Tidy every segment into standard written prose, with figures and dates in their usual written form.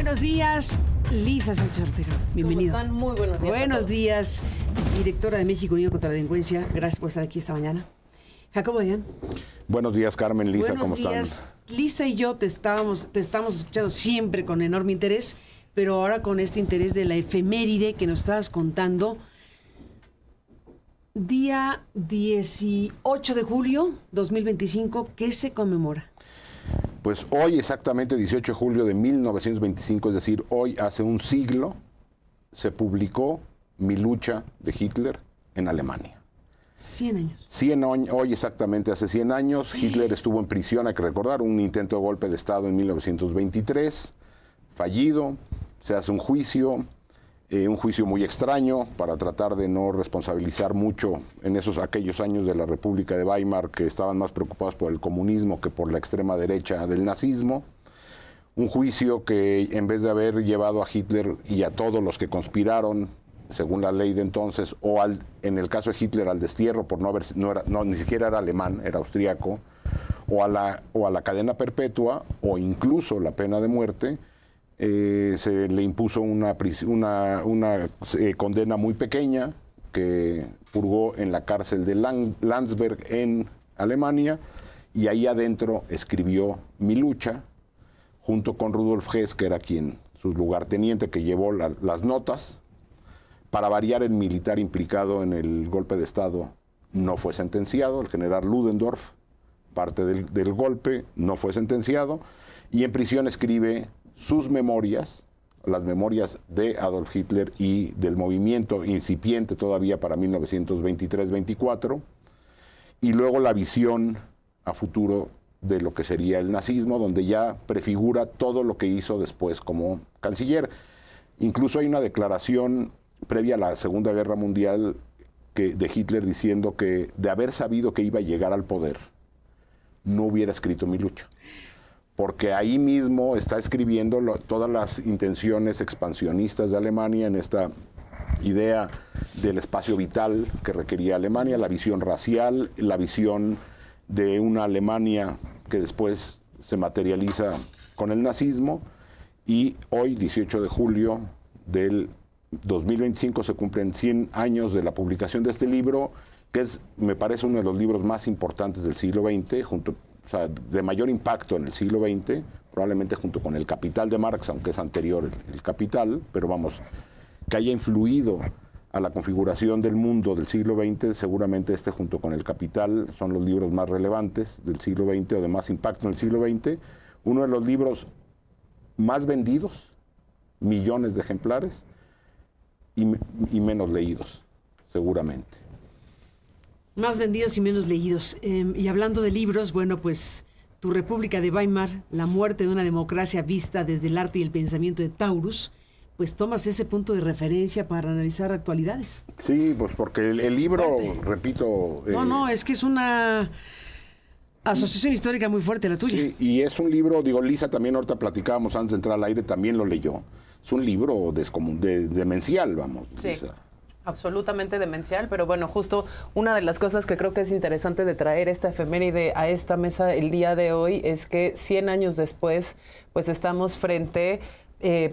Buenos días, Lisa Sánchez Ortega. Bienvenida. ¿Cómo están? Muy buenos días. Buenos días, directora de México Unido contra la Delincuencia. Gracias por estar aquí esta mañana. Jacobo Dayan. Buenos días, Carmen, Lisa, ¿cómo están? Buenos días. Lisa y yo te estamos escuchando siempre con enorme interés, pero ahora con este interés de la efeméride que nos estabas contando. Día 18 de julio 2025, ¿qué se conmemora? Pues hoy, exactamente 18 de julio de 1925, es decir, hoy hace un siglo, se publicó Mi lucha de Hitler en Alemania. 100 años. Hoy exactamente hace 100 años, Hitler estuvo en prisión, hay que recordar, un intento de golpe de Estado en 1923, fallido, se hace un juicio muy extraño para tratar de no responsabilizar mucho en aquellos años de la República de Weimar, que estaban más preocupados por el comunismo que por la extrema derecha del nazismo. Un juicio que, en vez de haber llevado a Hitler y a todos los que conspiraron, según la ley de entonces, en el caso de Hitler, al destierro por ni siquiera era alemán, era austriaco, o a la cadena perpetua, o incluso la pena de muerte, se le impuso una condena muy pequeña que purgó en la cárcel de Landsberg en Alemania, y ahí adentro escribió Mi lucha junto con Rudolf Hess, que era su lugarteniente, que llevó las notas. Para variar, el militar implicado en el golpe de Estado no fue sentenciado, el general Ludendorff, parte del golpe, no fue sentenciado, y en prisión escribe sus memorias, las memorias de Adolf Hitler y del movimiento incipiente todavía para 1923-24, y luego la visión a futuro de lo que sería el nazismo, donde ya prefigura todo lo que hizo después como canciller. Incluso hay una declaración previa a la Segunda Guerra Mundial de Hitler diciendo que, de haber sabido que iba a llegar al poder, no hubiera escrito Mi lucha. Porque ahí mismo está escribiendo todas las intenciones expansionistas de Alemania en esta idea del espacio vital que requería Alemania, la visión racial, la visión de una Alemania que después se materializa con el nazismo. Y hoy, 18 de julio del 2025, se cumplen 100 años de la publicación de este libro, que me parece uno de los libros más importantes del siglo XX, de mayor impacto en el siglo XX, probablemente junto con El Capital de Marx, aunque es anterior el Capital, pero vamos, que haya influido a la configuración del mundo del siglo XX, seguramente junto con El Capital son los libros más relevantes del siglo XX o de más impacto en el siglo XX, uno de los libros más vendidos, millones de ejemplares, y menos leídos, seguramente. Más vendidos y menos leídos. Y hablando de libros, bueno, pues Tu República de Weimar, la muerte de una democracia vista desde el arte y el pensamiento de Taurus, pues tomas ese punto de referencia para analizar actualidades. Sí, pues porque el libro, fuerte. Repito... No, es que es una asociación histórica muy fuerte la tuya. Sí, y es un libro, Lisa también ahorita platicábamos antes de entrar al aire, también lo leyó. Es un libro demencial, vamos. Sí. Lisa. Absolutamente demencial, pero bueno, justo una de las cosas que creo que es interesante de traer esta efeméride a esta mesa el día de hoy es que 100 años después, pues estamos frente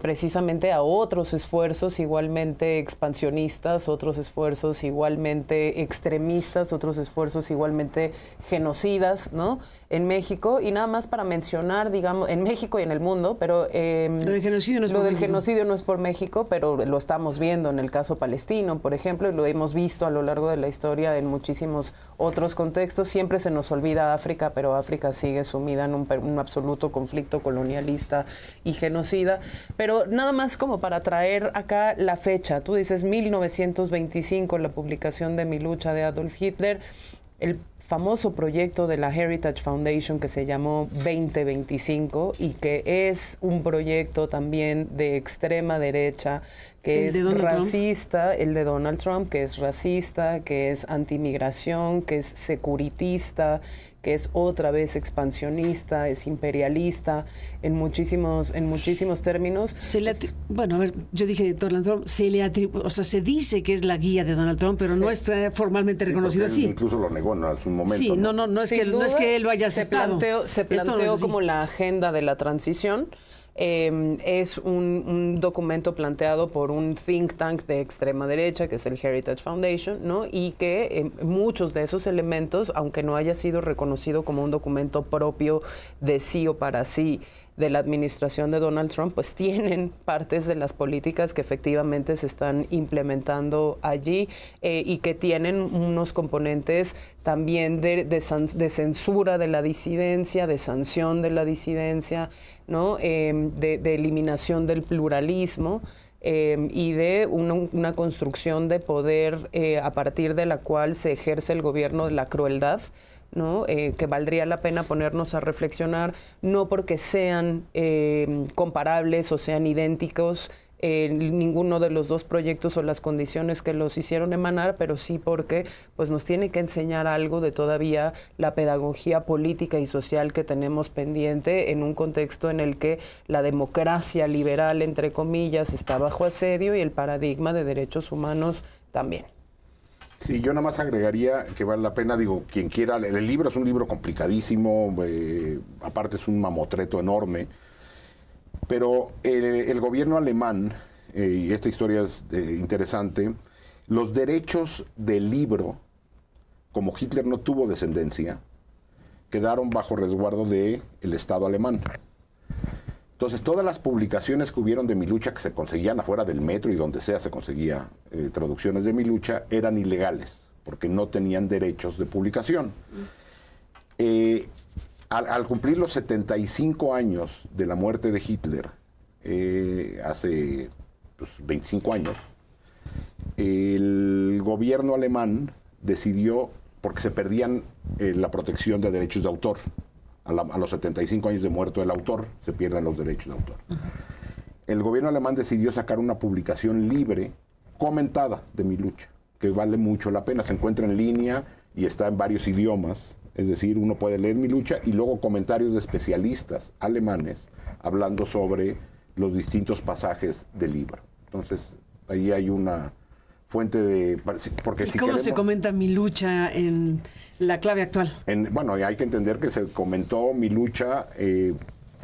precisamente a otros esfuerzos igualmente expansionistas, otros esfuerzos igualmente extremistas, otros esfuerzos igualmente genocidas, ¿no? En México, y nada más para mencionar, digamos, en México y en el mundo, pero... lo del genocidio no es por México. genocidio No es por México, pero lo estamos viendo en el caso palestino, por ejemplo, y lo hemos visto a lo largo de la historia en muchísimos otros contextos. Siempre se nos olvida África, pero África sigue sumida en un absoluto conflicto colonialista y genocida. Pero nada más como para traer acá la fecha. Tú dices 1925, la publicación de Mi lucha de Adolf Hitler, el famoso proyecto de la Heritage Foundation que se llamó 2025 y que es un proyecto también de extrema derecha, que es racista, el de Donald Trump, que es racista, que es antimigración, que es securitista, que es otra vez expansionista, es imperialista, en muchísimos términos. Bueno, a ver, yo dije Donald Trump, se dice que es la guía de Donald Trump, pero no está formalmente reconocido así. Incluso lo negó en su momento. Sí, no es que él lo haya aceptado. Se planteó como la agenda de la transición. Es un documento planteado por un think tank de extrema derecha, que es el Heritage Foundation, ¿no? Y que muchos de esos elementos, aunque no haya sido reconocido como un documento propio de sí o para sí de la administración de Donald Trump, pues tienen partes de las políticas que efectivamente se están implementando allí y que tienen unos componentes también de censura de la disidencia, de sanción de la disidencia, ¿no? De eliminación del pluralismo. Y de una construcción de poder a partir de la cual se ejerce el gobierno de la crueldad, ¿no? Que valdría la pena ponernos a reflexionar, no porque sean comparables o sean idénticos ninguno de los dos proyectos o las condiciones que los hicieron emanar, pero sí porque pues nos tiene que enseñar algo de todavía la pedagogía política y social que tenemos pendiente en un contexto en el que la democracia liberal, entre comillas, está bajo asedio y el paradigma de derechos humanos también. Sí, yo nada más agregaría que vale la pena, digo, quien quiera, el libro es un libro complicadísimo, aparte es un mamotreto enorme, pero el gobierno alemán, y esta historia es interesante, los derechos del libro, como Hitler no tuvo descendencia, quedaron bajo resguardo del Estado alemán. Entonces, todas las publicaciones que hubieron de Mi Lucha, que se conseguían afuera del metro y donde sea se conseguía traducciones de Mi Lucha, eran ilegales, porque no tenían derechos de publicación. Al cumplir los 75 años de la muerte de Hitler, hace 25 años, el gobierno alemán decidió, porque se perdían la protección de derechos de autor, a los 75 años de muerto el autor, se pierden los derechos de autor. El gobierno alemán decidió sacar una publicación libre, comentada, de Mi Lucha, que vale mucho la pena. Se encuentra en línea y está en varios idiomas. Es decir, uno puede leer Mi Lucha y luego comentarios de especialistas alemanes hablando sobre los distintos pasajes del libro. Entonces, ahí hay una fuente de... Porque ¿Y si cómo queremos, se comenta Mi Lucha en la clave actual? Bueno, hay que entender que se comentó Mi Lucha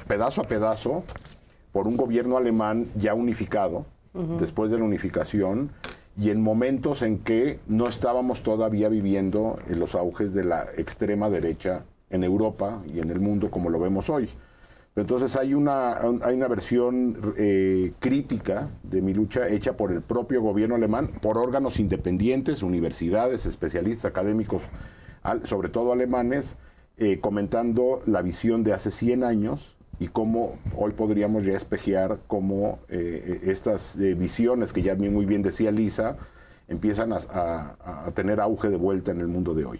pedazo a pedazo por un gobierno alemán ya unificado, después de la unificación, y en momentos en que no estábamos todavía viviendo en los auges de la extrema derecha en Europa y en el mundo como lo vemos hoy. Entonces hay una versión crítica de Mi Lucha hecha por el propio gobierno alemán, por órganos independientes, universidades, especialistas, académicos, sobre todo alemanes, comentando la visión de hace 100 años y cómo hoy podríamos ya espejear cómo estas visiones que ya muy bien decía Lisa, empiezan a tener auge de vuelta en el mundo de hoy.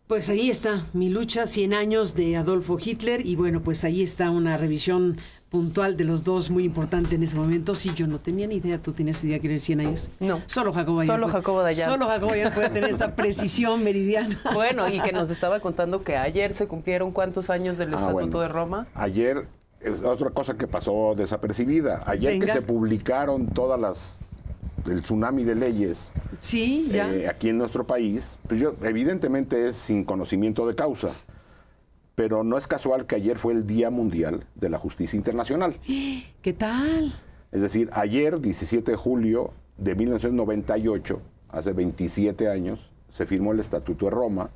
Pues ahí está, Mi Lucha, 100 años de Adolfo Hitler, y bueno, pues ahí está una revisión puntual de los dos muy importante en ese momento. Sí, yo no tenía ni idea. ¿Tú tenías idea que era 100 años? No. Solo Jacobo Dayan. Solo Jacobo Dayan. Solo Jacobo Dayan puede tener esta precisión meridiana. Bueno, y que nos estaba contando que ayer se cumplieron ¿cuántos años del Estatuto de Roma? Ayer, otra cosa que pasó desapercibida. Ayer que se publicaron el tsunami de leyes sí, ya. Aquí en nuestro país, pues evidentemente es sin conocimiento de causa, pero no es casual que ayer fue el Día Mundial de la Justicia Internacional. ¿Qué tal? Es decir, ayer, 17 de julio de 1998, hace 27 años, se firmó el Estatuto de Roma,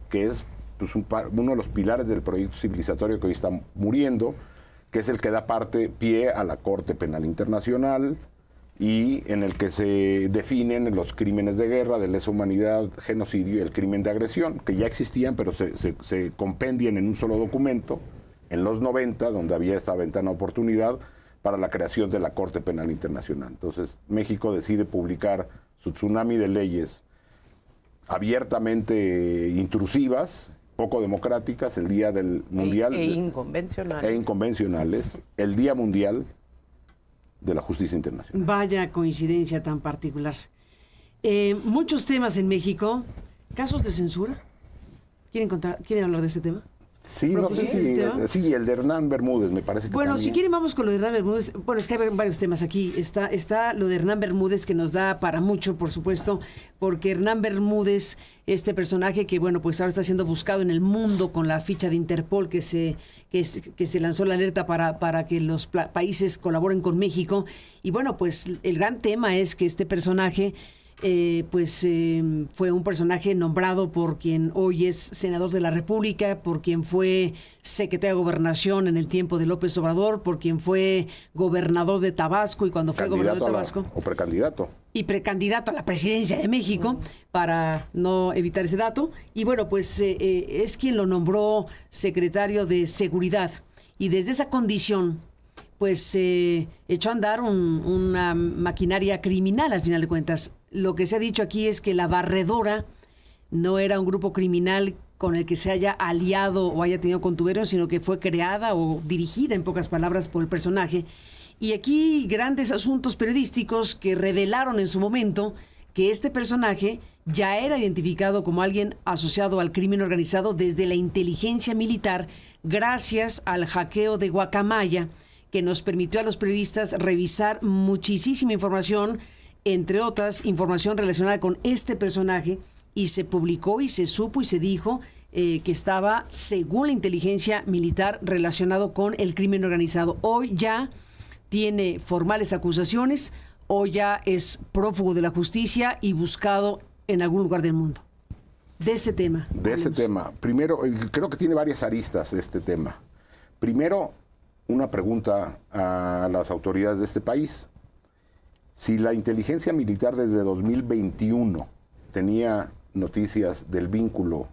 que es pues, uno de los pilares del proyecto civilizatorio que hoy está muriendo, que es el que da pie a la Corte Penal Internacional, y en el que se definen los crímenes de guerra, de lesa humanidad, genocidio y el crimen de agresión, que ya existían, pero se compendian en un solo documento, en los 90, donde había esta ventana de oportunidad para la creación de la Corte Penal Internacional. Entonces, México decide publicar su tsunami de leyes abiertamente intrusivas, poco democráticas, el Día del Mundial... E inconvencionales. E inconvencionales, el Día Mundial de la Justicia Internacional. Vaya coincidencia tan particular. Muchos temas en México. ¿Casos de censura? ¿Quieren hablar de ese tema? Sí, no sé ¿Propusiste si, ese tema? sí, el de Hernán Bermúdez, me parece que Bueno, también. si quieren vamos con lo de Hernán Bermúdez. Bueno, es que hay varios temas aquí. Está lo de Hernán Bermúdez que nos da para mucho, por supuesto, porque Hernán Bermúdez, este personaje que, bueno, pues ahora está siendo buscado en el mundo con la ficha de Interpol que se lanzó la alerta para que los países colaboren con México. Y bueno, pues el gran tema es que este personaje fue un personaje nombrado por quien hoy es senador de la República, por quien fue secretario de Gobernación en el tiempo de López Obrador, por quien fue gobernador de Tabasco y cuando fue gobernador de Tabasco. O precandidato. Y precandidato a la presidencia de México, para no evitar ese dato. Y bueno, pues es quien lo nombró secretario de Seguridad. Y desde esa condición, pues echó a andar una maquinaria criminal al final de cuentas. Lo que se ha dicho aquí es que la Barredora no era un grupo criminal con el que se haya aliado o haya tenido contubernio, sino que fue creada o dirigida, en pocas palabras, por el personaje. Y aquí grandes asuntos periodísticos que revelaron en su momento que este personaje ya era identificado como alguien asociado al crimen organizado desde la inteligencia militar, gracias al hackeo de Guacamaya, que nos permitió a los periodistas revisar muchísima información, entre otras, información relacionada con este personaje, y se publicó y se supo y se dijo que estaba, según la inteligencia militar, relacionado con el crimen organizado. Hoy ya tiene formales acusaciones, hoy ya es prófugo de la justicia y buscado en algún lugar del mundo. De ese tema. De ese tema. Primero, creo que tiene varias aristas este tema. Primero, una pregunta a las autoridades de este país. Si la inteligencia militar desde 2021 tenía noticias del vínculo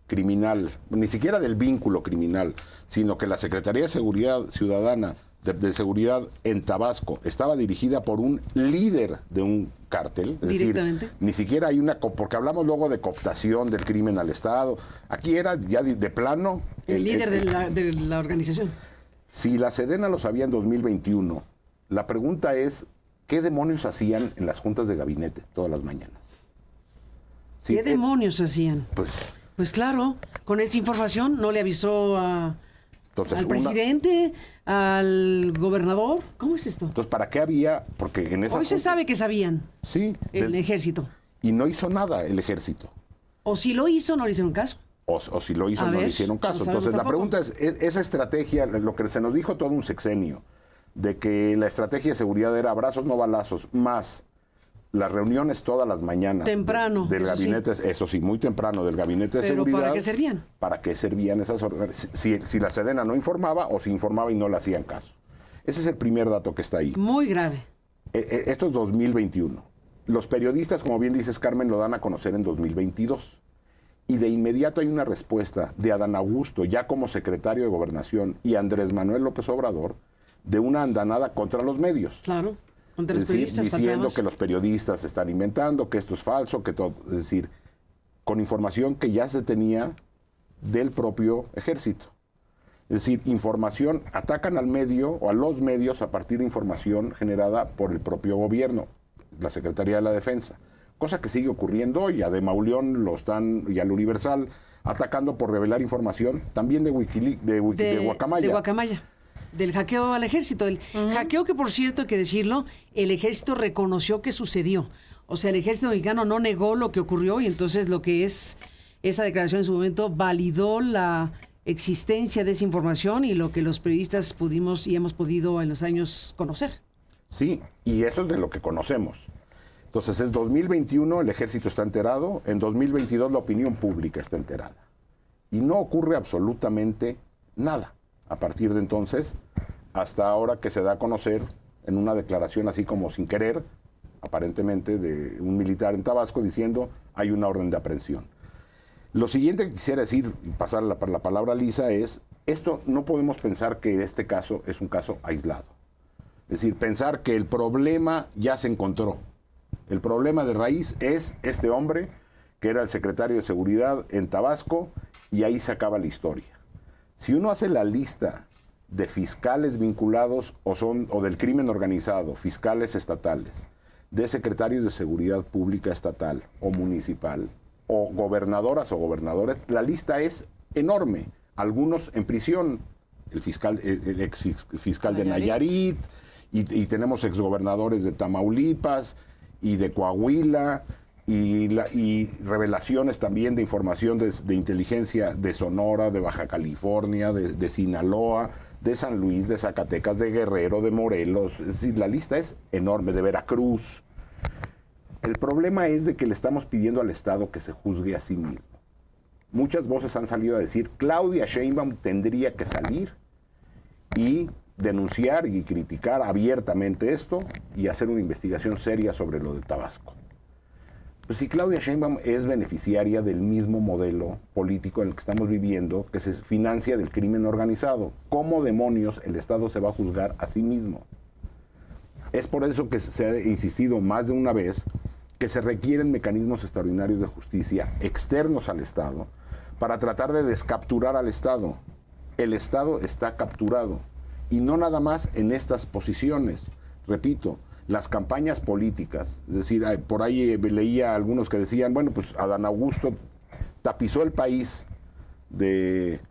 criminal, ni siquiera del vínculo criminal, sino que la Secretaría de Seguridad Ciudadana, de Seguridad en Tabasco, estaba dirigida por un líder de un cártel, es decir, ni siquiera hay una, porque hablamos luego de cooptación del crimen al Estado, aquí era ya de plano... El líder de la organización. Si la Sedena lo sabía en 2021, la pregunta es, ¿qué demonios hacían en las juntas de gabinete todas las mañanas? ¿Qué demonios hacían? Pues claro, con esta información no le avisó al presidente, al gobernador. ¿Cómo es esto? Entonces, ¿para qué había? Porque en esa Hoy se sabe que sabían. Sí. El ejército. Y no hizo nada el ejército. O si lo hizo, no le hicieron caso. O si lo hizo, no le hicieron caso. Entonces, la pregunta es, esa estrategia, lo que se nos dijo todo un sexenio, de que la estrategia de seguridad era abrazos, no balazos, más las reuniones todas las mañanas. Temprano. Del gabinete, sí. Eso sí, muy temprano, del gabinete de seguridad. ¿Para qué servían? ¿Para qué servían esas organizaciones? Si la Sedena no informaba o si informaba y no le hacían caso. Ese es el primer dato que está ahí. Muy grave. Esto es 2021. Los periodistas, como bien dices, Carmen, lo dan a conocer en 2022. Y de inmediato hay una respuesta de Adán Augusto, ya como secretario de Gobernación, y Andrés Manuel López Obrador, de una andanada contra los medios. Claro, contra los periodistas. Diciendo que los periodistas están inventando, que esto es falso, que todo. Es decir, con información que ya se tenía del propio ejército. Es decir, información, atacan al medio o a los medios a partir de información generada por el propio gobierno, la Secretaría de la Defensa. Cosa que sigue ocurriendo hoy. A De Mauleón y al Universal atacando por revelar información también de Wikileaks, de Guacamaya. De Guacamaya. Del hackeo al ejército. El hackeo que, por cierto, hay que decirlo, el ejército reconoció que sucedió. O sea, el ejército mexicano no negó lo que ocurrió y entonces lo que es esa declaración en su momento validó la existencia de esa información y lo que los periodistas pudimos y hemos podido en los años conocer. Sí, y eso es de lo que conocemos. Entonces, es 2021, el ejército está enterado, en 2022 la opinión pública está enterada. Y no ocurre absolutamente nada a partir de entonces, hasta ahora que se da a conocer en una declaración así como sin querer, aparentemente de un militar en Tabasco, diciendo hay una orden de aprehensión. Lo siguiente que quisiera decir, y pasar la palabra a Lisa, es, esto no podemos pensar que este caso es un caso aislado. Es decir, pensar que el problema ya se encontró. El problema de raíz es este hombre, que era el secretario de Seguridad en Tabasco, y ahí se acaba la historia. Si uno hace la lista de fiscales vinculados o del crimen organizado, fiscales estatales, de secretarios de Seguridad Pública estatal o municipal, o gobernadoras o gobernadores, la lista es enorme. algunos en prisión, el ex fiscal de Nayarit, y tenemos exgobernadores de Tamaulipas y de Coahuila, y revelaciones también de información de inteligencia de Sonora, de Baja California, de Sinaloa, de San Luis, de Zacatecas, de Guerrero, de Morelos. Es decir, la lista es enorme, de Veracruz. El problema es de que le estamos pidiendo al Estado que se juzgue a sí mismo. Muchas voces han salido a decir, Claudia Sheinbaum tendría que salir y denunciar y criticar abiertamente esto y hacer una investigación seria sobre lo de Tabasco. Pues si Claudia Sheinbaum es beneficiaria del mismo modelo político en el que estamos viviendo, que se financia del crimen organizado, ¿cómo demonios el Estado se va a juzgar a sí mismo? Es por eso que se ha insistido más de una vez que se requieren mecanismos extraordinarios de justicia externos al Estado para tratar de descapturar al Estado. El Estado está capturado, y no nada más en estas posiciones. Repito, las campañas políticas, es decir, por ahí leía a algunos que decían, bueno, pues Adán Augusto tapizó el país de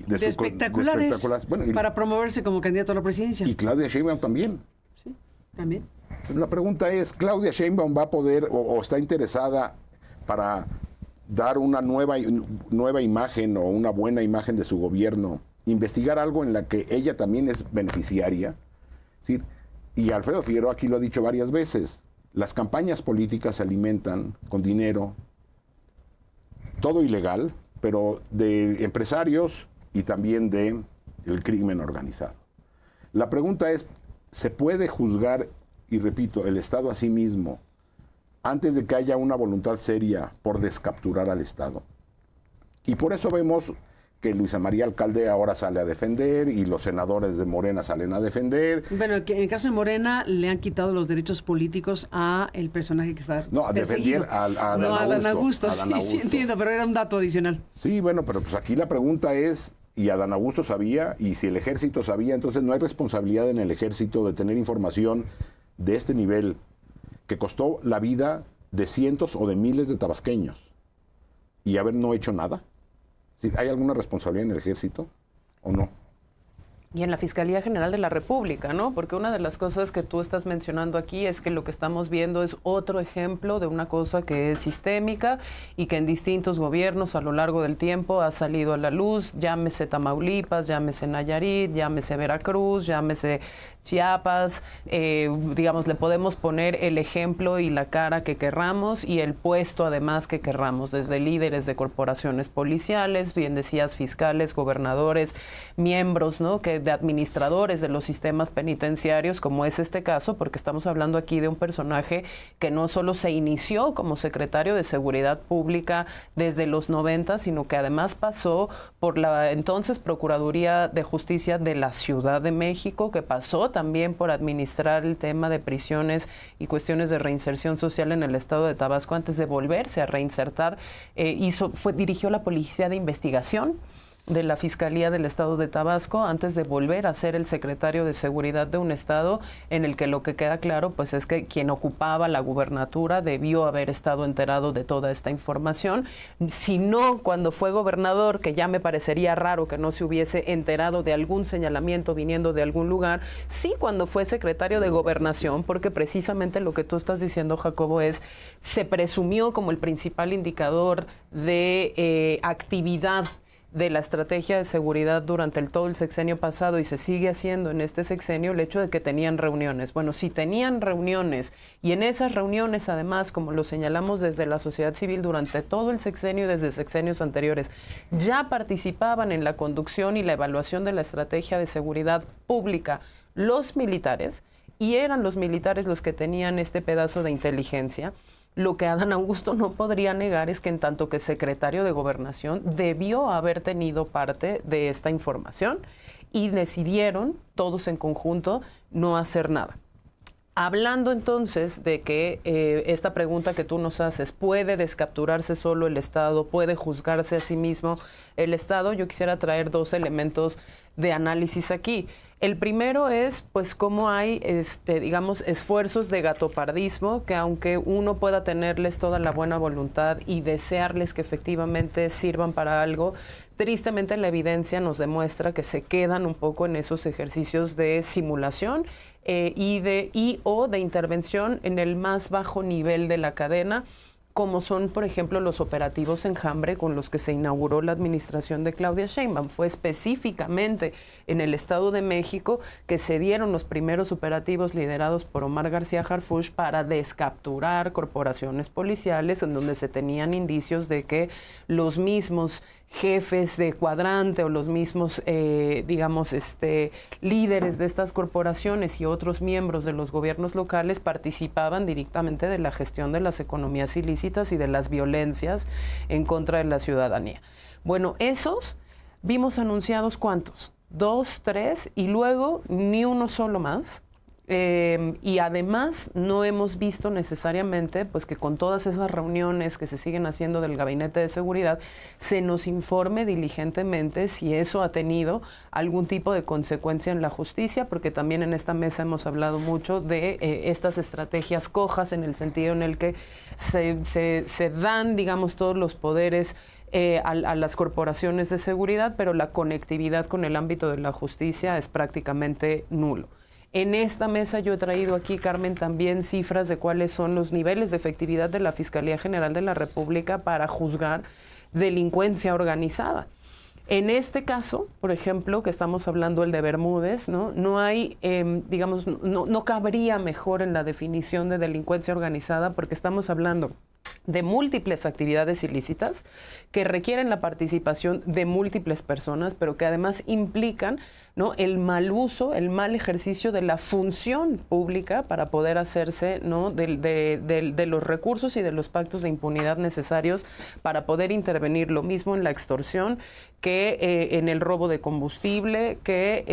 espectaculares, bueno, para promoverse como candidato a la presidencia. Y Claudia Sheinbaum también. Sí, también. Entonces, la pregunta es, ¿Claudia Sheinbaum va a poder o está interesada para dar una nueva imagen o una buena imagen de su gobierno, investigar algo en la que ella también es beneficiaria? Es decir, y Alfredo Figueroa aquí lo ha dicho varias veces, las campañas políticas se alimentan con dinero, todo ilegal, pero de empresarios y también de el crimen organizado. La pregunta es, ¿se puede juzgar, y repito, el Estado a sí mismo antes de que haya una voluntad seria por descapturar al Estado? Y por eso vemos que Luisa María Alcalde ahora sale a defender y los senadores de Morena salen a defender. Bueno, que en el caso de Morena le han quitado los derechos políticos a el personaje que está a defender a Adán Augusto. Sí, entiendo, pero era un dato adicional. Sí, bueno, pero pues aquí la pregunta es, y Adán Augusto sabía, y si el ejército sabía, entonces no hay responsabilidad en el ejército de tener información de este nivel que costó la vida de cientos o de miles de tabasqueños y haber no hecho nada. ¿Hay alguna responsabilidad en el ejército o no? Y en la Fiscalía General de la República, ¿no? Porque una de las cosas que tú estás mencionando aquí es que lo que estamos viendo es otro ejemplo de una cosa que es sistémica y que en distintos gobiernos a lo largo del tiempo ha salido a la luz, llámese Tamaulipas, llámese Nayarit, llámese Veracruz, llámese Chiapas, digamos, le podemos poner el ejemplo y la cara que querramos y el puesto además que querramos, desde líderes de corporaciones policiales, bien decías, fiscales, gobernadores, miembros, ¿no?, que de administradores de los sistemas penitenciarios, como es este caso, porque estamos hablando aquí de un personaje que no solo se inició como secretario de Seguridad Pública desde los 90, sino que además pasó por la entonces Procuraduría de Justicia de la Ciudad de México, que pasó también por administrar el tema de prisiones y cuestiones de reinserción social en el estado de Tabasco antes de volverse a reinsertar. Dirigió la Policía de Investigación de la Fiscalía del Estado de Tabasco antes de volver a ser el secretario de Seguridad de un estado en el que lo que queda claro pues es que quien ocupaba la gubernatura debió haber estado enterado de toda esta información. Si no, cuando fue gobernador, que ya me parecería raro que no se hubiese enterado de algún señalamiento viniendo de algún lugar, sí cuando fue secretario de Gobernación, porque precisamente lo que tú estás diciendo, Jacobo, es se presumió como el principal indicador de actividad de la estrategia de seguridad durante todo el sexenio pasado y se sigue haciendo en este sexenio el hecho de que tenían reuniones. Bueno, si tenían reuniones y en esas reuniones además, como lo señalamos desde la sociedad civil durante todo el sexenio y desde sexenios anteriores, ya participaban en la conducción y la evaluación de la estrategia de seguridad pública los militares, y eran los militares los que tenían este pedazo de inteligencia. Lo que Adán Augusto no podría negar es que en tanto que secretario de Gobernación debió haber tenido parte de esta información y decidieron todos en conjunto no hacer nada. Hablando entonces de que esta pregunta que tú nos haces, ¿puede descapturarse solo el Estado? ¿Puede juzgarse a sí mismo el Estado? Yo quisiera traer dos elementos de análisis aquí. El primero es, pues, cómo hay, digamos, esfuerzos de gatopardismo que, aunque uno pueda tenerles toda la buena voluntad y desearles que efectivamente sirvan para algo, tristemente la evidencia nos demuestra que se quedan un poco en esos ejercicios de simulación o de intervención en el más bajo nivel de la cadena, como son, por ejemplo, los operativos Enjambre con los que se inauguró la administración de Claudia Sheinbaum. Fue específicamente en el Estado de México que se dieron los primeros operativos liderados por Omar García Harfuch para descapturar corporaciones policiales en donde se tenían indicios de que los mismos jefes de cuadrante o los mismos, líderes de estas corporaciones y otros miembros de los gobiernos locales participaban directamente de la gestión de las economías ilícitas y de las violencias en contra de la ciudadanía. Bueno, esos vimos anunciados ¿cuántos? 2, 3 y luego ni uno solo más. Y además no hemos visto necesariamente pues que con todas esas reuniones que se siguen haciendo del Gabinete de Seguridad se nos informe diligentemente si eso ha tenido algún tipo de consecuencia en la justicia, porque también en esta mesa hemos hablado mucho de estas estrategias cojas, en el sentido en el que se dan, digamos, todos los poderes a las corporaciones de seguridad, pero la conectividad con el ámbito de la justicia es prácticamente nulo. En esta mesa yo he traído aquí, Carmen, también cifras de cuáles son los niveles de efectividad de la Fiscalía General de la República para juzgar delincuencia organizada. En este caso, por ejemplo, que estamos hablando el de Bermúdez, no hay, no cabría mejor en la definición de delincuencia organizada, porque estamos hablando de múltiples actividades ilícitas que requieren la participación de múltiples personas, pero que además implican, ¿no?, el mal uso, el mal ejercicio de la función pública para poder hacerse, ¿no?, de los recursos y de los pactos de impunidad necesarios para poder intervenir, lo mismo en la extorsión que en el robo de combustible, que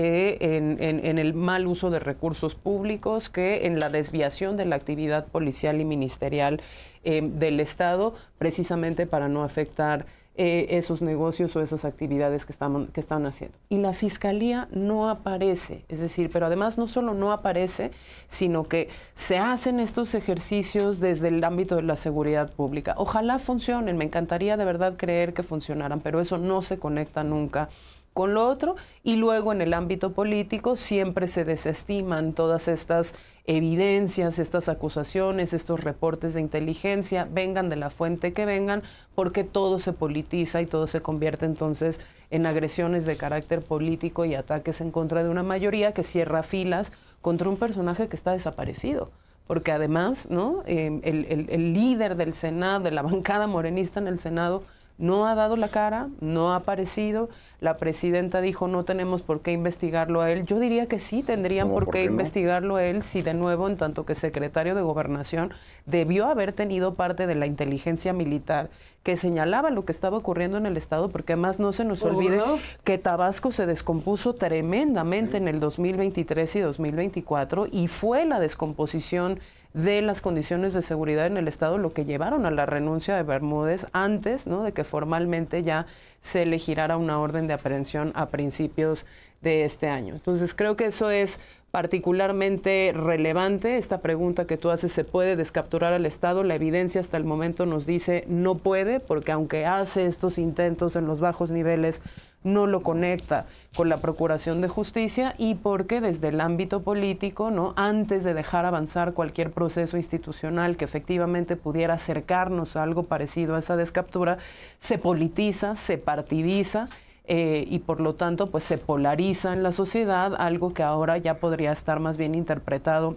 en el mal uso de recursos públicos, que en la desviación de la actividad policial y ministerial del Estado, precisamente para no afectar esos negocios o esas actividades que están haciendo. Y la Fiscalía no aparece, es decir, pero además no solo no aparece, sino que se hacen estos ejercicios desde el ámbito de la seguridad pública. Ojalá funcionen, me encantaría de verdad creer que funcionaran, pero eso no se conecta nunca con lo otro, y luego en el ámbito político siempre se desestiman todas estas evidencias, estas acusaciones, estos reportes de inteligencia, vengan de la fuente que vengan, porque todo se politiza y todo se convierte entonces en agresiones de carácter político y ataques en contra de una mayoría que cierra filas contra un personaje que está desaparecido. Porque además, ¿no?, el líder del Senado, de la bancada morenista en el Senado, no ha dado la cara, no ha aparecido. La presidenta dijo no tenemos por qué investigarlo a él. Yo diría que sí tendrían por qué investigarlo a él, si de nuevo, en tanto que secretario de Gobernación, debió haber tenido parte de la inteligencia militar que señalaba lo que estaba ocurriendo en el Estado, porque además no se nos olvide que Tabasco se descompuso tremendamente en el 2023 y 2024, y fue la descomposición de las condiciones de seguridad en el Estado lo que llevaron a la renuncia de Bermúdez antes, ¿no?, de que formalmente ya se le girara una orden de aprehensión a principios de este año. Entonces creo que eso es particularmente relevante. Esta pregunta que tú haces, ¿se puede descapturar al Estado? La evidencia hasta el momento nos dice no puede, porque aunque hace estos intentos en los bajos niveles, no lo conecta con la Procuración de Justicia, y porque desde el ámbito político, ¿no?, antes de dejar avanzar cualquier proceso institucional que efectivamente pudiera acercarnos a algo parecido a esa descaptura, se politiza, se partidiza, y por lo tanto pues se polariza en la sociedad, algo que ahora ya podría estar más bien interpretado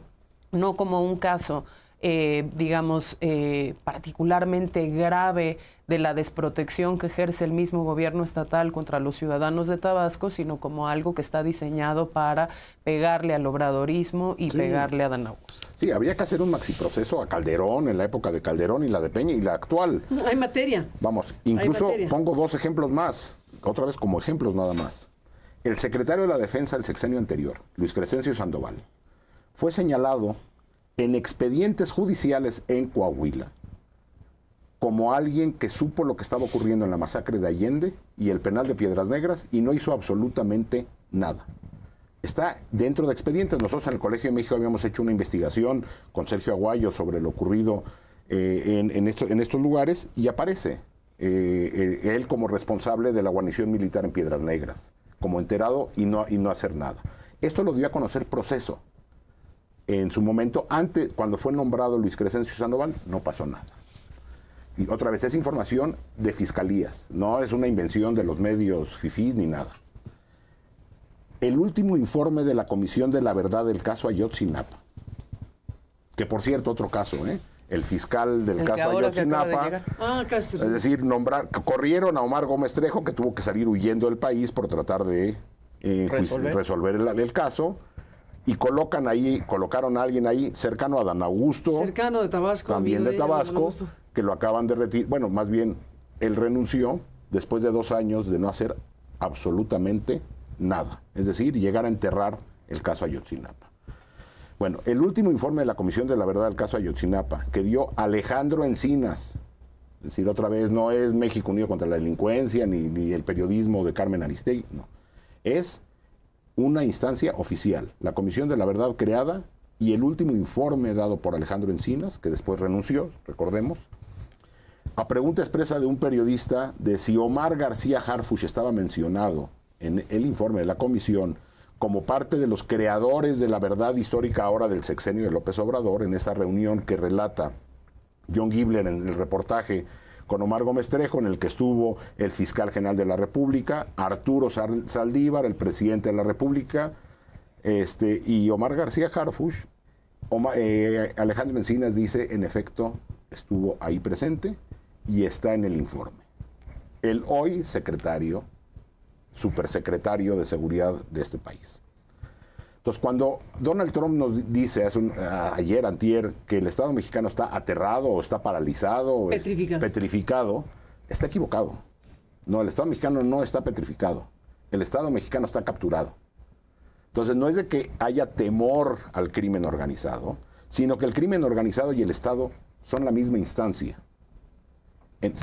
no como un caso particularmente grave de la desprotección que ejerce el mismo gobierno estatal contra los ciudadanos de Tabasco, sino como algo que está diseñado para pegarle al obradorismo y pegarle a Dan Augusto. Sí, habría que hacer un maxiproceso a Calderón, en la época de Calderón y la de Peña y la actual. Hay materia. Vamos, incluso pongo 2 ejemplos más, otra vez como ejemplos nada más. El secretario de la Defensa del sexenio anterior, Luis Crescencio Sandoval, fue señalado en expedientes judiciales en Coahuila como alguien que supo lo que estaba ocurriendo en la masacre de Allende y el penal de Piedras Negras y no hizo absolutamente nada. está dentro de expedientes. Nosotros en el Colegio de México habíamos hecho una investigación con Sergio Aguayo sobre lo ocurrido en estos lugares y aparece él como responsable de la guarnición militar en Piedras Negras, como enterado y no hacer nada. Esto lo dio a conocer Proceso. En su momento, antes, cuando fue nombrado Luis Crescencio Sandoval, no pasó nada. Y otra vez, es información de fiscalías, no es una invención de los medios fifís ni nada. El último informe de la Comisión de la Verdad del caso Ayotzinapa, que por cierto, otro caso, el fiscal del caso Ayotzinapa, es decir, corrieron a Omar Gómez Trejo, que tuvo que salir huyendo del país por tratar de resolver el caso, y colocaron a alguien ahí cercano a Dan Augusto, cercano de Tabasco, también de Tabasco, que lo acaban de retirar. Bueno, más bien, él renunció después de 2 años de no hacer absolutamente nada, es decir, llegar a enterrar el caso Ayotzinapa. Bueno, el último informe de la Comisión de la Verdad del caso Ayotzinapa, que dio Alejandro Encinas, es decir, otra vez, no es México Unido contra la Delincuencia, ni el periodismo de Carmen Aristegui, no. Es una instancia oficial, la Comisión de la Verdad creada, y el último informe dado por Alejandro Encinas, que después renunció, recordemos, a pregunta expresa de un periodista de si Omar García Harfuch estaba mencionado en el informe de la comisión como parte de los creadores de la verdad histórica ahora del sexenio de López Obrador, en esa reunión que relata John Gibler en el reportaje con Omar Gómez Trejo, en el que estuvo el fiscal general de la República, Arturo Saldívar, el presidente de la República, y Omar García Harfuch. Alejandro Encinas dice, en efecto, estuvo ahí presente y está en el informe. El hoy supersecretario de Seguridad de este país. Entonces, cuando Donald Trump nos dice ayer, antier, que el Estado mexicano está aterrado o está paralizado o petrificado, está equivocado. No, el Estado mexicano no está petrificado. El Estado mexicano está capturado. Entonces, no es de que haya temor al crimen organizado, sino que el crimen organizado y el Estado son la misma instancia.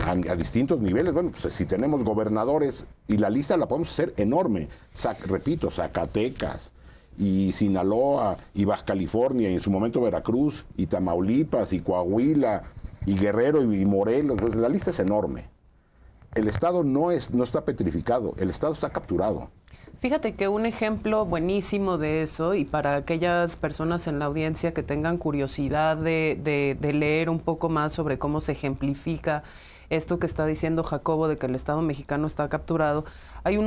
A distintos niveles. Bueno, pues si tenemos gobernadores, y la lista la podemos hacer enorme, repito, Zacatecas, y Sinaloa, y Baja California, y en su momento Veracruz, y Tamaulipas, y Coahuila, y Guerrero, y Morelos, pues la lista es enorme. El Estado no está petrificado, el Estado está capturado. Fíjate que un ejemplo buenísimo de eso, y para aquellas personas en la audiencia que tengan curiosidad de leer un poco más sobre cómo se ejemplifica esto que está diciendo Jacobo de que el Estado mexicano está capturado, hay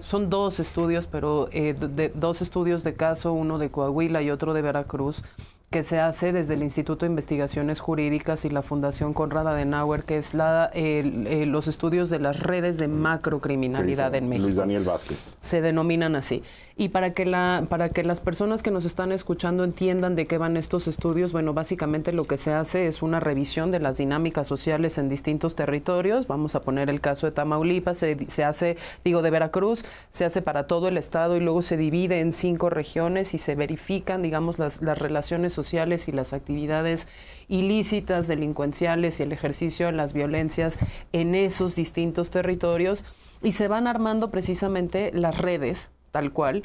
son 2 estudios, pero 2 estudios de caso, uno de Coahuila y otro de Veracruz, que se hace desde el Instituto de Investigaciones Jurídicas y la Fundación Konrad Adenauer, que es los estudios de las redes de macrocriminalidad en México. Luis Daniel Vázquez. Se denominan así. Y para que las personas que nos están escuchando entiendan de qué van estos estudios, bueno, básicamente lo que se hace es una revisión de las dinámicas sociales en distintos territorios. Vamos a poner el caso de Tamaulipas, se hace, de Veracruz, se hace para todo el estado y luego se divide en 5 regiones y se verifican, digamos, las relaciones sociales y las actividades ilícitas, delincuenciales y el ejercicio de las violencias en esos distintos territorios, y se van armando precisamente las redes, tal cual,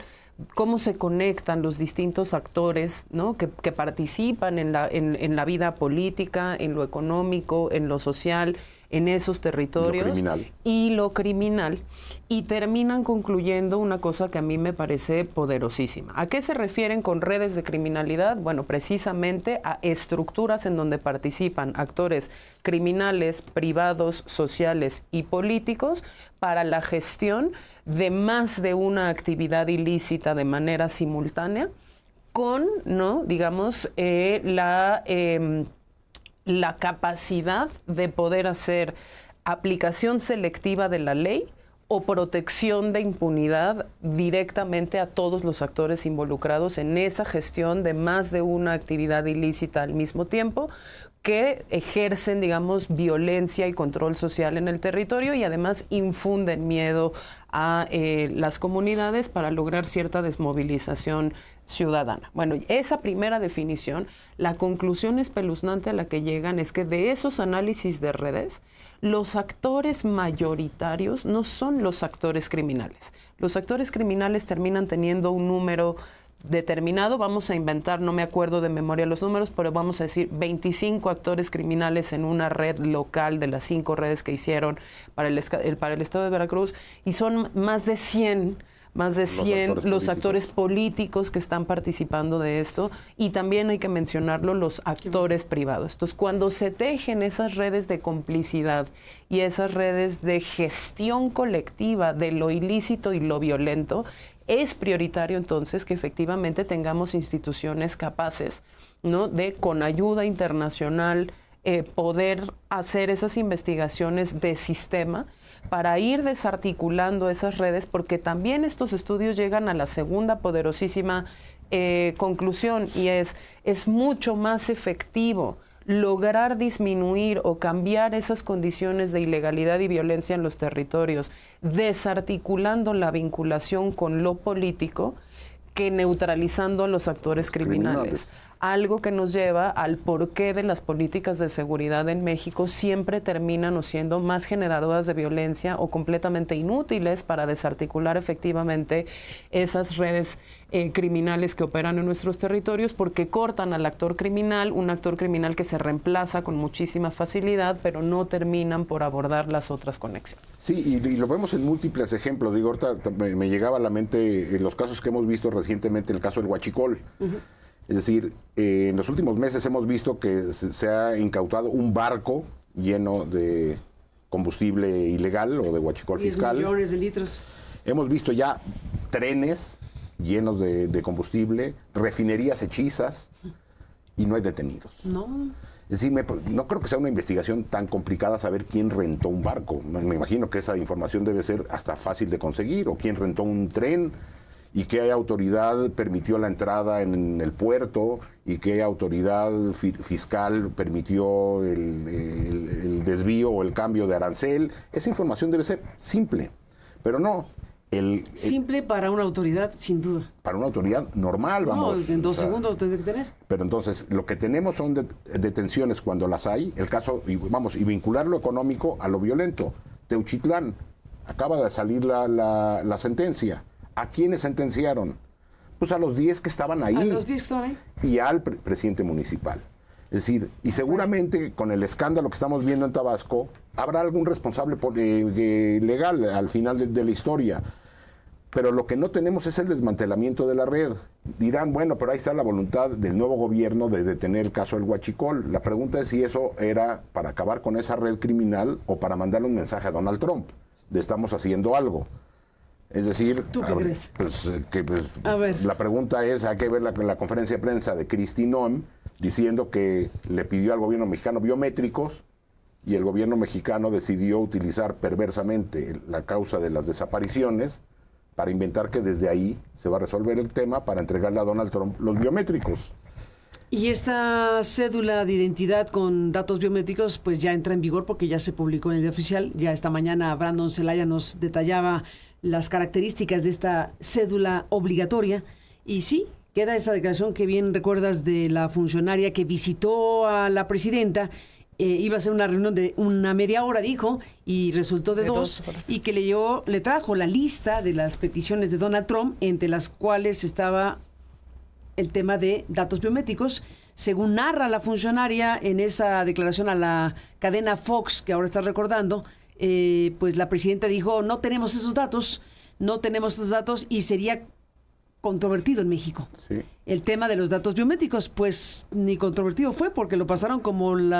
cómo se conectan los distintos actores, ¿no?, que participan en la vida política, en lo económico, en lo social, en esos territorios, lo criminal, y terminan concluyendo una cosa que a mí me parece poderosísima. ¿A qué se refieren con redes de criminalidad? Bueno, precisamente a estructuras en donde participan actores criminales, privados, sociales y políticos para la gestión de más de una actividad ilícita de manera simultánea, con, ¿no?, digamos, la capacidad de poder hacer aplicación selectiva de la ley o protección de impunidad directamente a todos los actores involucrados en esa gestión de más de una actividad ilícita al mismo tiempo, que ejercen, digamos, violencia y control social en el territorio y además infunden miedo a las comunidades para lograr cierta desmovilización ciudadana. Bueno, esa primera definición, la conclusión espeluznante a la que llegan es que de esos análisis de redes, los actores mayoritarios no son los actores criminales. Los actores criminales terminan teniendo un número determinado, vamos a inventar, no me acuerdo de memoria los números, pero vamos a decir 25 actores criminales en una red local de las 5 redes que hicieron para el estado de Veracruz, y son más de 100 los actores políticos que están participando de esto, y también hay que mencionarlo, los actores privados. Entonces, cuando se tejen esas redes de complicidad y esas redes de gestión colectiva de lo ilícito y lo violento, es prioritario entonces que efectivamente tengamos instituciones capaces, ¿no?, de, con ayuda internacional, poder hacer esas investigaciones de sistema para ir desarticulando esas redes, porque también estos estudios llegan a la segunda poderosísima conclusión, y es mucho más efectivo lograr disminuir o cambiar esas condiciones de ilegalidad y violencia en los territorios, desarticulando la vinculación con lo político, que neutralizando a los actores criminales. Algo que nos lleva al porqué de las políticas de seguridad en México siempre terminan o siendo más generadoras de violencia o completamente inútiles para desarticular efectivamente esas redes criminales que operan en nuestros territorios, porque cortan al actor criminal, un actor criminal que se reemplaza con muchísima facilidad, pero no terminan por abordar las otras conexiones. Sí, y lo vemos en múltiples ejemplos. Digo, ahorita me llegaba a la mente los casos que hemos visto recientemente, el caso del Huachicol. Es decir, en los últimos meses hemos visto que se ha incautado un barco lleno de combustible ilegal o de huachicol fiscal. 10 millones de litros. Hemos visto ya trenes llenos de combustible, refinerías hechizas, y no hay detenidos. No. Es decir, no creo que sea una investigación tan complicada saber quién rentó un barco. Me imagino que esa información debe ser hasta fácil de conseguir, o quién rentó un tren, y qué autoridad permitió la entrada en el puerto, y qué autoridad fiscal permitió el desvío o el cambio de arancel. Esa información debe ser simple, pero no. Simple para una autoridad, sin duda. Para una autoridad normal, vamos. No, en 2 segundos tendré que tener. Pero entonces, lo que tenemos son detenciones cuando las hay, el caso, y vincular lo económico a lo violento. Teuchitlán, acaba de salir la sentencia. ¿A quiénes sentenciaron? Pues a los 10 que estaban ahí. A los 10 que estaban ahí. Y al presidente municipal. Es decir, y seguramente con el escándalo que estamos viendo en Tabasco, habrá algún responsable legal al final de la historia. Pero lo que no tenemos es el desmantelamiento de la red. Dirán, bueno, pero ahí está la voluntad del nuevo gobierno de detener el caso del Huachicol. La pregunta es si eso era para acabar con esa red criminal o para mandarle un mensaje a Donald Trump de estamos haciendo algo. Es decir, ¿tú qué crees? A ver. La pregunta es, hay que ver la conferencia de prensa de Kristi Noem diciendo que le pidió al gobierno mexicano biométricos, y el gobierno mexicano decidió utilizar perversamente la causa de las desapariciones para inventar que desde ahí se va a resolver el tema para entregarle a Donald Trump los biométricos. Y esta cédula de identidad con datos biométricos pues ya entra en vigor porque ya se publicó en el Día Oficial. Ya esta mañana Brandon Celaya nos detallaba las características de esta cédula obligatoria. Y sí, queda esa declaración que bien recuerdas de la funcionaria que visitó a la presidenta. Iba a ser una reunión de una media hora, dijo, y resultó de 2 horas. Y que le trajo la lista de las peticiones de Donald Trump, entre las cuales estaba el tema de datos biométricos. Según narra la funcionaria en esa declaración a la cadena Fox, que ahora está recordando, pues la presidenta dijo, no tenemos esos datos, y sería controvertido en México. Sí. El tema de los datos biométricos, pues ni controvertido fue, porque lo pasaron como un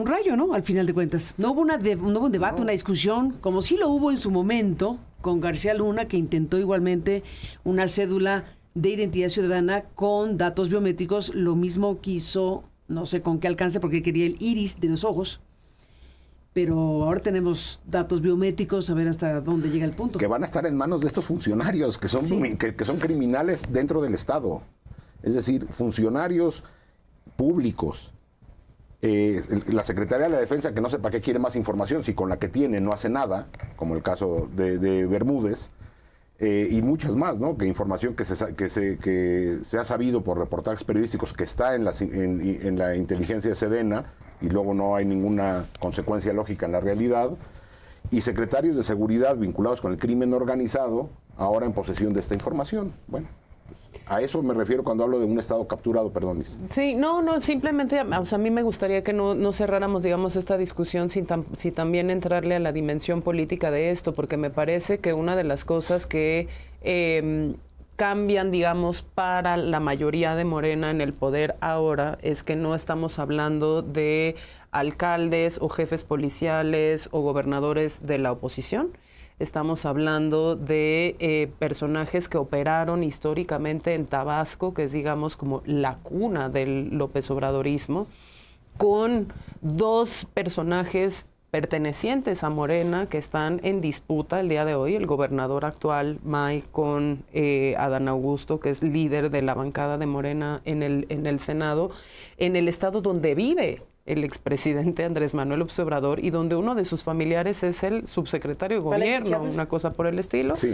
rayo, ¿no? Al final de cuentas. No hubo un debate, una discusión, como sí lo hubo en su momento con García Luna, que intentó igualmente una cédula de identidad ciudadana con datos biométricos. Lo mismo quiso, no sé con qué alcance, porque quería el iris de los ojos. Pero ahora tenemos datos biométricos, a ver hasta dónde llega el punto. Que van a estar en manos de estos funcionarios, que son, sí, que son criminales dentro del Estado. Es decir, funcionarios públicos. La Secretaría de la Defensa, que no sé para qué quiere más información, si con la que tiene no hace nada, como el caso de Bermúdez. y muchas más, ¿no? Que información que se ha sabido por reportajes periodísticos que está en la inteligencia de Sedena y luego no hay ninguna consecuencia lógica en la realidad, y secretarios de seguridad vinculados con el crimen organizado ahora en posesión de esta información. Bueno, pues, a eso me refiero cuando hablo de un Estado capturado, perdón, Liz. Sí, no, simplemente, o sea, a mí me gustaría que no cerráramos, digamos, esta discusión sin también entrarle a la dimensión política de esto, porque me parece que una de las cosas que cambian, digamos, para la mayoría de Morena en el poder ahora es que no estamos hablando de alcaldes o jefes policiales o gobernadores de la oposición. Estamos hablando de personajes que operaron históricamente en Tabasco, que es, digamos, como la cuna del López Obradorismo, con dos personajes pertenecientes a Morena que están en disputa el día de hoy, el gobernador actual, May, con Adán Augusto, que es líder de la bancada de Morena en el Senado, en el estado donde vive el expresidente Andrés Manuel López Obrador y donde uno de sus familiares es el subsecretario de gobierno, una cosa por el estilo. Sí.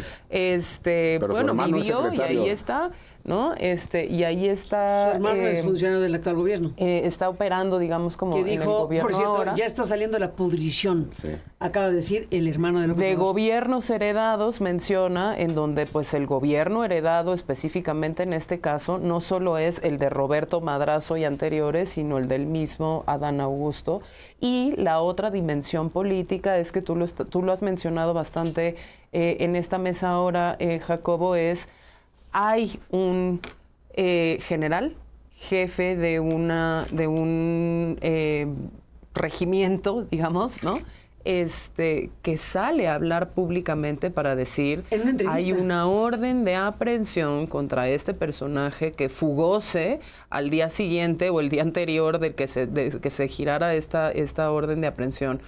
Bueno, vivió y ahí está, ¿no? Y ahí está. Su hermano es funcionario del actual gobierno. Está operando, digamos, como que dijo, en el gobierno por cierto, ahora. ya está saliendo la pudrición. Sí. Acaba de decir el hermano de López De Obrador. gobiernos heredados menciona en donde pues el gobierno heredado específicamente en este caso no solo es el de Roberto Madrazo y anteriores, sino el del mismo Adán Augusto. Y la otra dimensión política es que tú lo has mencionado bastante en esta mesa ahora, Jacobo, hay un general, jefe de un regimiento, digamos, ¿no? Que sale a hablar públicamente para decir hay una orden de aprehensión contra este personaje que fugóse al día siguiente o el día anterior de que se girara esta orden de aprehensión.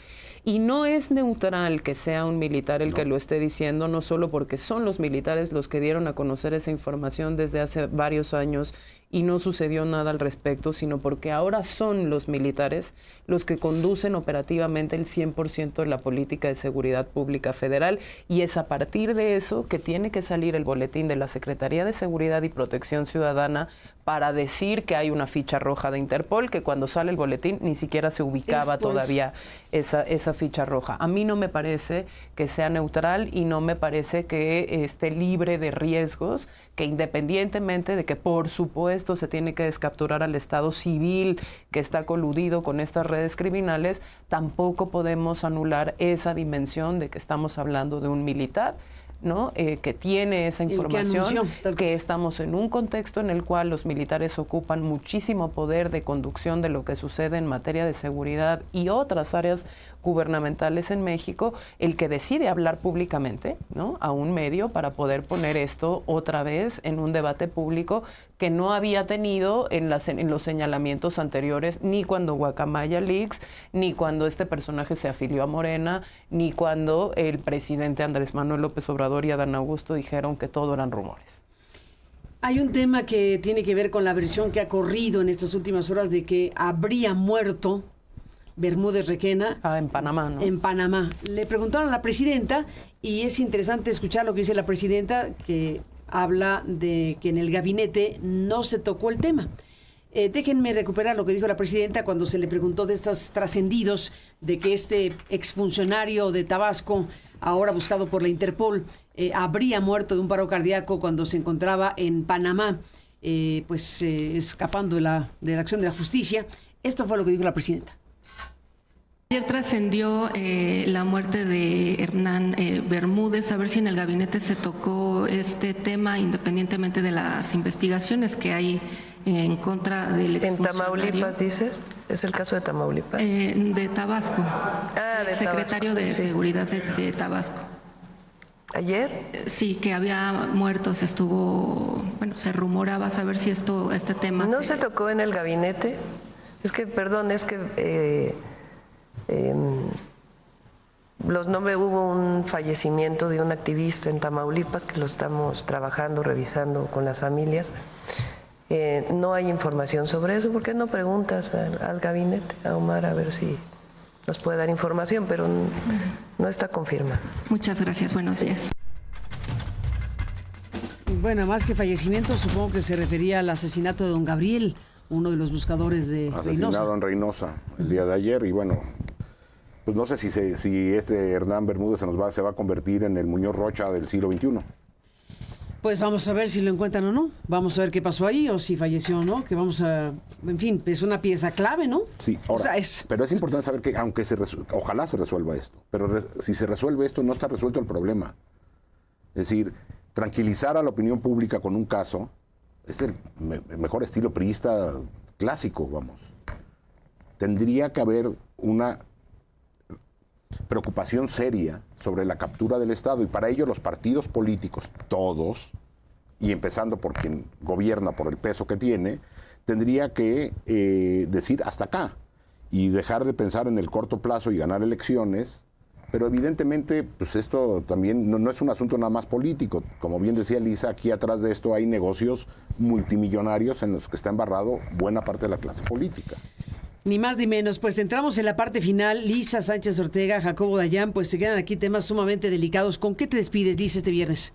Y no es neutral que sea un militar el que lo esté diciendo, no solo porque son los militares los que dieron a conocer esa información desde hace varios años y no sucedió nada al respecto, sino porque ahora son los militares los que conducen operativamente el 100% de la política de seguridad pública federal, y es a partir de eso que tiene que salir el boletín de la Secretaría de Seguridad y Protección Ciudadana para decir que hay una ficha roja de Interpol, que cuando sale el boletín ni siquiera se ubicaba todavía esa ficha roja. A mí no me parece que sea neutral y no me parece que esté libre de riesgos, que independientemente de que por supuesto se tiene que descapturar al Estado civil que está coludido con estas redes criminales, tampoco podemos anular esa dimensión de que estamos hablando de un militar, ¿no? Que tiene esa información, que estamos en un contexto en el cual los militares ocupan muchísimo poder de conducción de lo que sucede en materia de seguridad y otras áreas gubernamentales en México, el que decide hablar públicamente, ¿no?, a un medio para poder poner esto otra vez en un debate público que no había tenido en los señalamientos anteriores, ni cuando Guacamaya Leaks, ni cuando este personaje se afilió a Morena, ni cuando el presidente Andrés Manuel López Obrador y Adán Augusto dijeron que todo eran rumores. Hay un tema que tiene que ver con la versión que ha corrido en estas últimas horas de que habría muerto Bermúdez Requena. En Panamá, ¿no? En Panamá. Le preguntaron a la presidenta y es interesante escuchar lo que dice la presidenta, que habla de que en el gabinete no se tocó el tema. Déjenme recuperar lo que dijo la presidenta cuando se le preguntó de estos trascendidos de que este exfuncionario de Tabasco, ahora buscado por la Interpol, habría muerto de un paro cardíaco cuando se encontraba en Panamá, escapando de la acción de la justicia. Esto fue lo que dijo la presidenta. Ayer trascendió la muerte de Hernán Bermúdez, a ver si en el gabinete se tocó este tema independientemente de las investigaciones que hay en contra del exfuncionario. ¿En Tamaulipas dices? ¿Es el caso de Tamaulipas? De Tabasco. De secretario Tabasco, de sí. Seguridad de Tabasco. ¿Ayer? Sí, que había muerto, se rumoraba, saber si este tema... ¿No se tocó en el gabinete? Es que hubo un fallecimiento de un activista en Tamaulipas que lo estamos trabajando, revisando con las familias. No hay información sobre eso. ¿Por qué no preguntas al gabinete, a Omar, a ver si nos puede dar información? Pero no está confirmada. Muchas gracias, buenos días. Bueno, más que fallecimiento, supongo que se refería al asesinato de don Gabriel, uno de los buscadores de Reynosa. Asesinado en Reynosa el día de ayer, y bueno, pues no sé si este Hernán Bermúdez se va a convertir en el Muñoz Rocha del siglo XXI. Pues vamos a ver si lo encuentran o no. Vamos a ver qué pasó ahí o si falleció o no. Que vamos a... En fin, es una pieza clave, ¿no? Sí, ahora, pero es importante saber que aunque ojalá se resuelva esto, pero si se resuelve esto, no está resuelto el problema. Es decir, tranquilizar a la opinión pública con un caso es el mejor estilo priista clásico, vamos. Tendría que haber una preocupación seria sobre la captura del Estado, y para ello los partidos políticos, todos, y empezando por quien gobierna por el peso que tiene, tendría que decir hasta acá y dejar de pensar en el corto plazo y ganar elecciones. Pero evidentemente, pues esto también no es un asunto nada más político. Como bien decía Lisa, aquí atrás de esto hay negocios multimillonarios en los que está embarrado buena parte de la clase política. Ni más ni menos. Pues entramos en la parte final. Lisa Sánchez Ortega, Jacobo Dayan, pues se quedan aquí temas sumamente delicados. ¿Con qué te despides, Lisa, este viernes?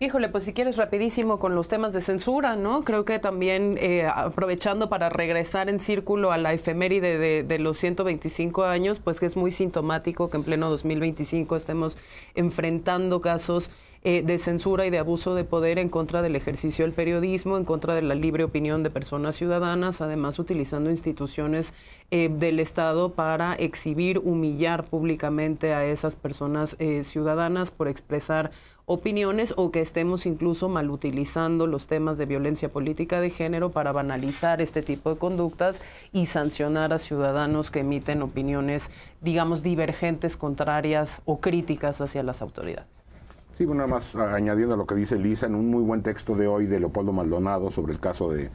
Híjole, pues si quieres rapidísimo con los temas de censura, ¿no? Creo que también aprovechando para regresar en círculo a la efeméride de los 125 años, pues que es muy sintomático que en pleno 2025 estemos enfrentando casos de censura y de abuso de poder en contra del ejercicio del periodismo, en contra de la libre opinión de personas ciudadanas, además utilizando instituciones del Estado para exhibir, humillar públicamente a esas personas ciudadanas por expresar opiniones, o que estemos incluso mal utilizando los temas de violencia política de género para banalizar este tipo de conductas y sancionar a ciudadanos que emiten opiniones, digamos, divergentes, contrarias o críticas hacia las autoridades. Sí, bueno, nada más añadiendo a lo que dice Lisa, en un muy buen texto de hoy de Leopoldo Maldonado sobre el caso de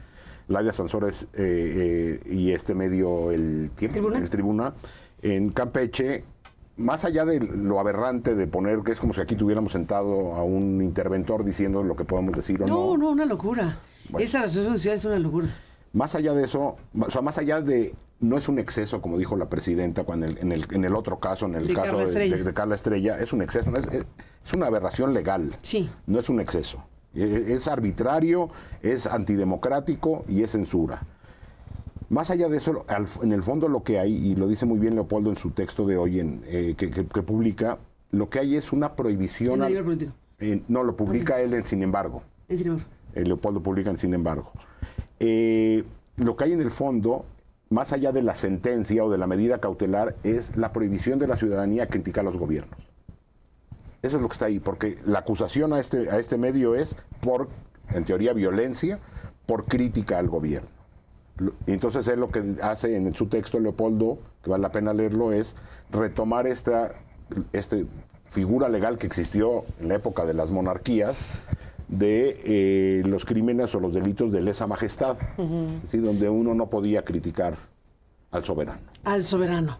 Laida Sansores y este medio, el Tribuna, en Campeche, más allá de lo aberrante de poner que es como si aquí tuviéramos sentado a un interventor diciendo lo que podemos decir o no. No, una locura. Bueno, esa resolución es una locura. Más allá de eso, o sea, más allá de, no es un exceso, como dijo la presidenta cuando en el otro caso, en el caso de Carla Estrella, es un exceso, es una aberración legal. Sí. No es un exceso. Es arbitrario, es antidemocrático y es censura. Más allá de eso, en el fondo lo que hay, y lo dice muy bien Leopoldo en su texto de hoy que publica, lo que hay es una prohibición... no, lo publica él en Sin embargo. En Sin embargo. Leopoldo publica en Sin embargo. Lo que hay en el fondo, más allá de la sentencia o de la medida cautelar, es la prohibición de la ciudadanía a criticar a los gobiernos. Eso es lo que está ahí, porque la acusación a este medio es por, en teoría, violencia, por crítica al gobierno. Entonces él lo que hace en su texto, Leopoldo, que vale la pena leerlo, es retomar esta figura legal que existió en la época de las monarquías, de los crímenes o los delitos de lesa majestad, ¿sí? Donde uno no podía criticar al soberano. Al soberano,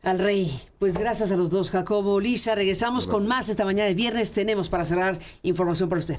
al rey. Pues gracias a los dos, Jacobo, Lisa. Regresamos con más esta mañana de viernes. Tenemos para cerrar información para usted.